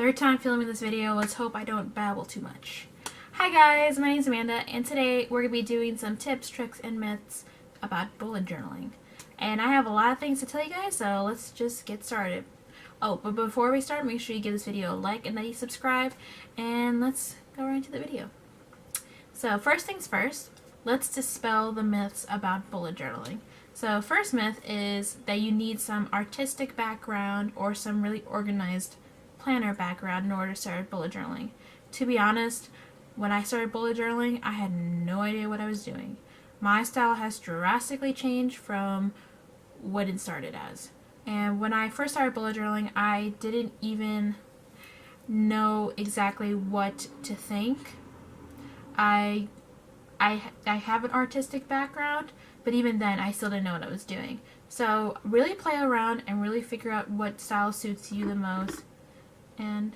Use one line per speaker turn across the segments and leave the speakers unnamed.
Third time filming this video. Let's hope I don't babble too much. Hi guys, my name is Amanda, and today we're going to be doing some tips, tricks, and myths about bullet journaling. And I have a lot of things to tell you guys, so let's just get started. Oh, but before we start, make sure you give this video a like and that you subscribe, and let's go right into the video. So first things first, let's dispel the myths about bullet journaling. So first myth is that you need some artistic background or some really organized planner background in order to start bullet journaling. To be honest, when I started bullet journaling, I had no idea what I was doing. My style has drastically changed from what it started as. And when I first started bullet journaling, I didn't even know exactly what to think. I have an artistic background, but even then I still didn't know what I was doing. So really play around and really figure out what style suits you the most, and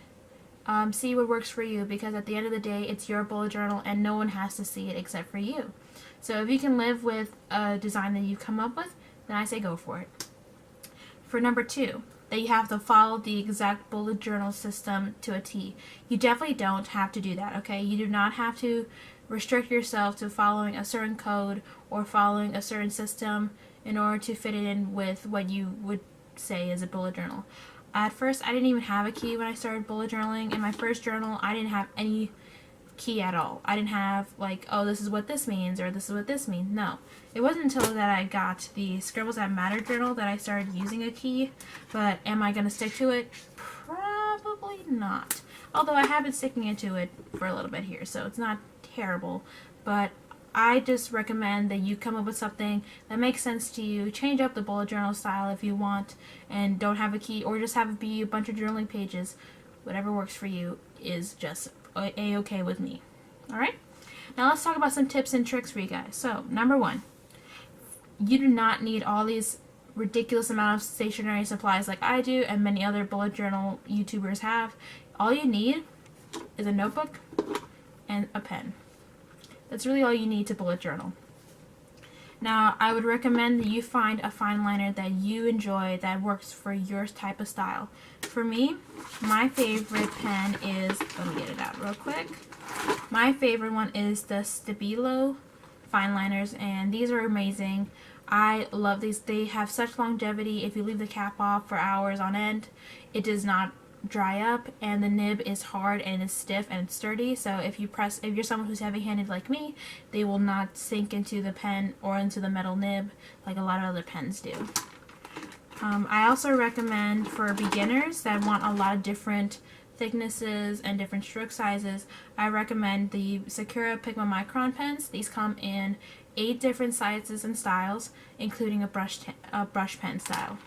see what works for you, because at the end of the day it's your bullet journal and no one has to see it except for you. So if you can live with a design that you've come up with, then I say go for it. For number 2, that you have to follow the exact bullet journal system to a T. You definitely don't have to do that, okay? You do not have to restrict yourself to following a certain code or following a certain system in order to fit it in with what you would say is a bullet journal. At first, I didn't even have a key when I started bullet journaling. In my first journal, I didn't have any key at all. I didn't have like, oh, this is what this means or this is what this means. No. It wasn't until that I got the Scribbles That Matter journal that I started using a key. But am I going to stick to it? Probably not. Although I have been sticking to it for a little bit here, so it's not terrible. But I just recommend that you come up with something that makes sense to you. Change up the bullet journal style if you want, and don't have a key, or just have it be a bunch of journaling pages. Whatever works for you is just a-okay with me. Alright? Now let's talk about some tips and tricks for you guys. So, number 1, you do not need all these ridiculous amount of stationery supplies like I do and many other bullet journal YouTubers have. All you need is a notebook and a pen. That's really all you need to bullet journal. Now, I would recommend that you find a fine liner that you enjoy that works for your type of style. For me, my favorite pen is, let me get it out real quick. My favorite one is the Stabilo fine liners, and these are amazing. I love these. They have such longevity. If you leave the cap off for hours on end, it does not dry up, and the nib is hard and it's stiff and it's sturdy, so if you're someone who's heavy-handed like me, they will not sink into the pen or into the metal nib like a lot of other pens do. I also recommend for beginners that want a lot of different thicknesses and different stroke sizes, I recommend the Sakura Pigma Micron pens. These come in 8 different sizes and styles, including a brush pen style.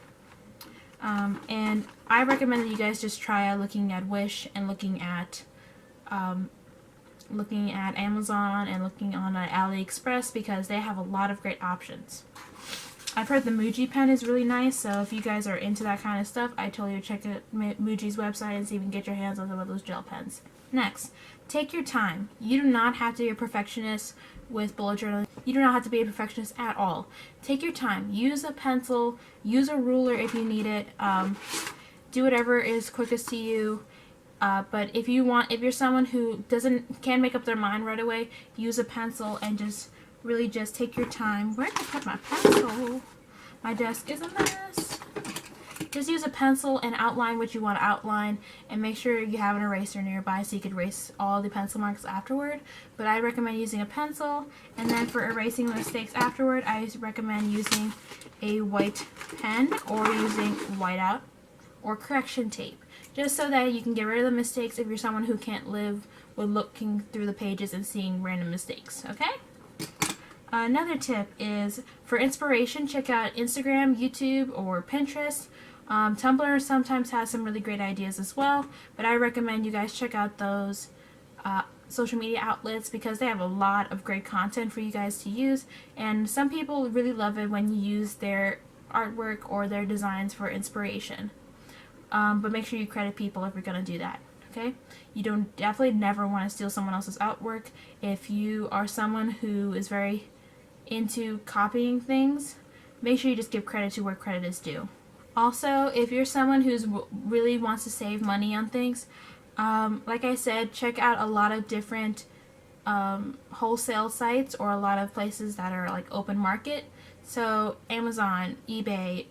And I recommend that you guys just try looking at Wish and looking at Amazon and looking on AliExpress, because they have a lot of great options. I've heard the Muji pen is really nice, so if you guys are into that kind of stuff, I totally would check out Muji's website and see if you can get your hands on some of those gel pens. Next, take your time. You do not have to be a perfectionist with bullet journaling. You do not have to be a perfectionist at all. Take your time. Use a pencil. Use a ruler if you need it. Do whatever is quickest to you. But if you're someone who can't make up their mind right away, use a pencil and just really just take your time. Where did I put my pencil? My desk is a mess. Just use a pencil and outline what you want to outline, and make sure you have an eraser nearby so you could erase all the pencil marks afterward. But I recommend using a pencil, and then for erasing mistakes afterward, I recommend using a white pen or using whiteout or correction tape, just so that you can get rid of the mistakes if you're someone who can't live with looking through the pages and seeing random mistakes, okay? Another tip is, for inspiration, check out Instagram, YouTube, or Pinterest. Tumblr sometimes has some really great ideas as well, but I recommend you guys check out those social media outlets, because they have a lot of great content for you guys to use, and some people really love it when you use their artwork or their designs for inspiration. But make sure you credit people if you're going to do that, okay? You definitely never want to steal someone else's artwork. If you are someone who is very into copying things, make sure you just give credit to where credit is due. Also, if you're someone who's really wants to save money on things, like I said, check out a lot of different wholesale sites or a lot of places that are like open market. So Amazon, eBay,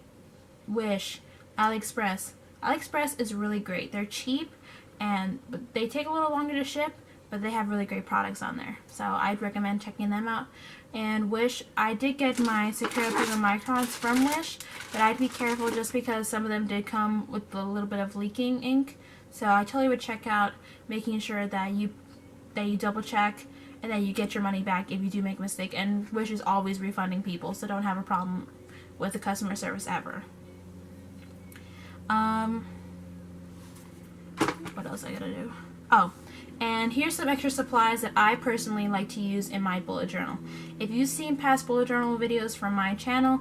Wish, AliExpress. AliExpress is really great. They're cheap and but they take a little longer to ship, but they have really great products on there. So I'd recommend checking them out. And Wish, I did get my Secure Paper Microns from Wish, but I'd be careful just because some of them did come with a little bit of leaking ink. So I totally would check out making sure that you double check and that you get your money back if you do make a mistake. And Wish is always refunding people, so don't have a problem with the customer service ever. What else I gotta do? Oh, and here's some extra supplies that I personally like to use in my bullet journal. If you've seen past bullet journal videos from my channel,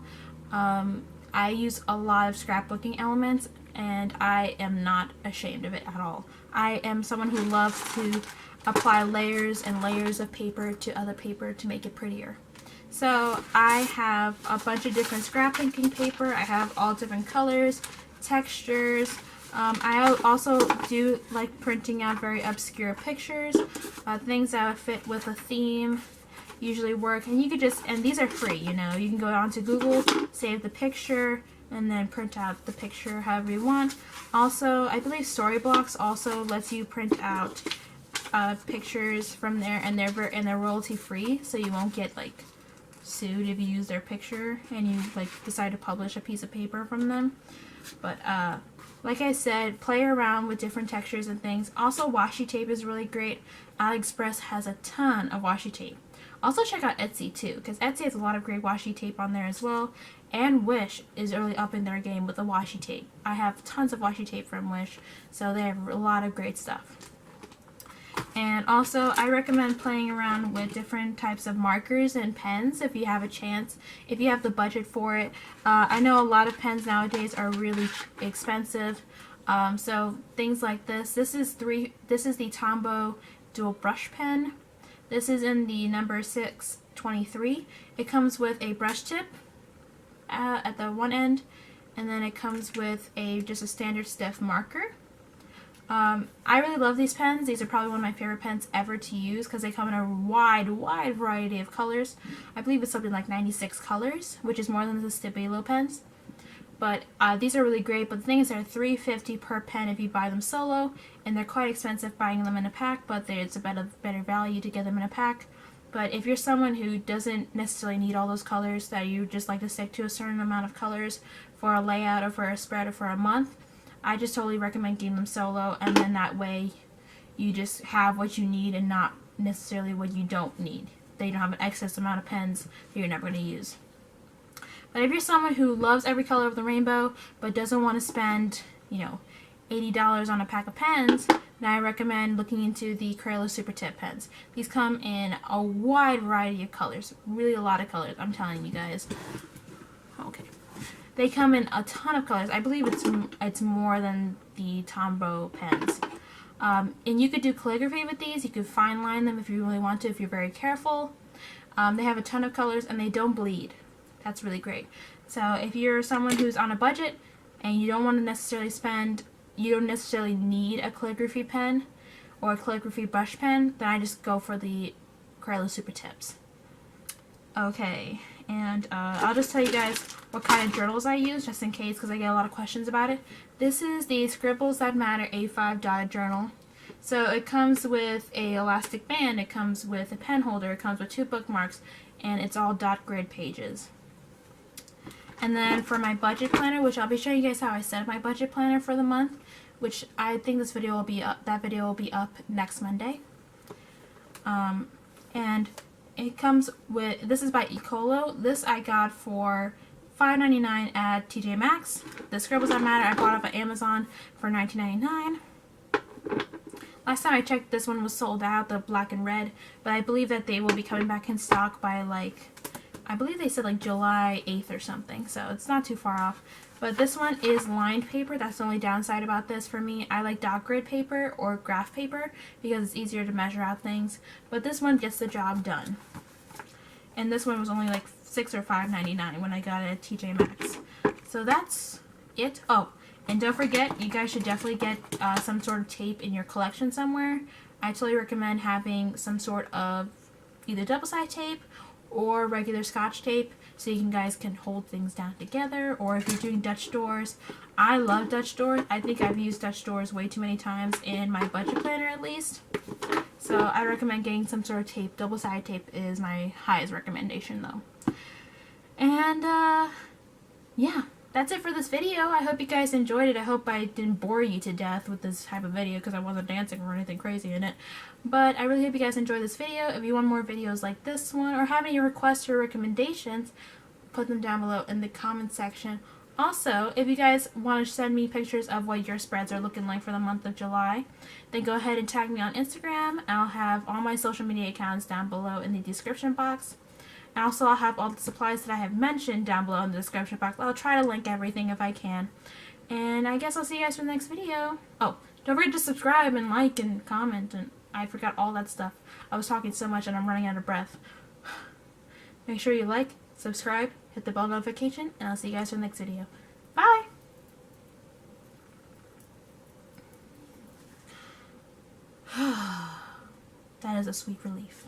I use a lot of scrapbooking elements, and I am not ashamed of it at all. I am someone who loves to apply layers and layers of paper to other paper to make it prettier. So I have a bunch of different scrapbooking paper. I have all different colors, textures. I also do like printing out very obscure pictures, things that fit with a theme usually work. And you could just, and these are free, you know, you can go onto Google, save the picture, and then print out the picture however you want. Also, I believe Storyblocks also lets you print out pictures from there, and they're royalty free, so you won't get like sued if you use their picture and you like decide to publish a piece of paper from them. But like I said, play around with different textures and things. Also, washi tape is really great. AliExpress has a ton of washi tape. Also check out Etsy too, because Etsy has a lot of great washi tape on there as well. And Wish is really up in their game with the washi tape. I have tons of washi tape from Wish, so they have a lot of great stuff. And also, I recommend playing around with different types of markers and pens if you have a chance, if you have the budget for it. I know a lot of pens nowadays are really expensive, so things like this. This is the Tombow Dual Brush Pen. This is in the number 623. It comes with a brush tip at the one end, and then it comes with just a standard stiff marker. I really love these pens. These are probably one of my favorite pens ever to use because they come in a wide variety of colors. I believe it's something like 96 colors, which is more than the Stabilo pens. But these are really great, but the thing is they're $3.50 per pen if you buy them solo, and they're quite expensive buying them in a pack, but it's a better value to get them in a pack. But if you're someone who doesn't necessarily need all those colors, that you just like to stick to a certain amount of colors for a layout or for a spread or for a month, I just totally recommend getting them solo, and then that way you just have what you need and not necessarily what you don't need. They don't have an excess amount of pens that you're never going to use. But if you're someone who loves every color of the rainbow but doesn't want to spend, you know, $80 on a pack of pens, then I recommend looking into the Crayola Super Tip pens. These come in a wide variety of colors, really a lot of colors, I'm telling you guys. Okay. They come in a ton of colors. I believe it's more than the Tombow pens. And you could do calligraphy with these. You could fine line them if you really want to, if you're very careful. They have a ton of colors and they don't bleed. That's really great. So if you're someone who's on a budget and you don't want to necessarily you don't necessarily need a calligraphy pen or a calligraphy brush pen, then I just go for the Crayola Super Tips. Okay, and I'll just tell you guys what kind of journals I use, just in case, because I get a lot of questions about it. This is the Scribbles That Matter A5 dotted journal. So it comes with a elastic band, it comes with a pen holder, it comes with 2 bookmarks, and it's all dot grid pages. And then for my budget planner, which I'll be showing you guys how I set up my budget planner for the month, which I think this video will be up, that video will be up next Monday. And it comes with, this is by Ecolo. This I got for $5.99 at TJ Maxx. The Scribbles That Matter I bought off of Amazon for $19.99. Last time I checked, this one was sold out, the black and red, but I believe that they will be coming back in stock by like, I believe they said like July 8th or something, so it's not too far off. But this one is lined paper. That's the only downside about this for me. I like dot grid paper or graph paper because it's easier to measure out things. But this one gets the job done. And this one was only like $6 or $5.99 when I got it at TJ Maxx. So that's it. Oh, and don't forget, you guys should definitely get some sort of tape in your collection somewhere. I totally recommend having some sort of either double-sided tape or regular Scotch tape so you guys can hold things down together. Or if you're doing Dutch doors, I love Dutch doors. I think I've used Dutch doors way too many times in my budget planner at least. So I recommend getting some sort of tape. Double-sided tape is my highest recommendation though. And yeah, that's it for this video. I hope you guys enjoyed it. I hope I didn't bore you to death with this type of video because I wasn't dancing or anything crazy in it. But I really hope you guys enjoyed this video. If you want more videos like this one or have any requests or recommendations, put them down below in the comment section. Also, if you guys want to send me pictures of what your spreads are looking like for the month of July, then go ahead and tag me on Instagram. I'll have all my social media accounts down below in the description box. And also, I'll have all the supplies that I have mentioned down below in the description box. I'll try to link everything if I can. And I guess I'll see you guys for the next video. Oh, don't forget to subscribe and like and comment. And I forgot all that stuff. I was talking so much and I'm running out of breath. Make sure you like, subscribe, hit the bell notification, and I'll see you guys for the next video. Bye! That is a sweet relief.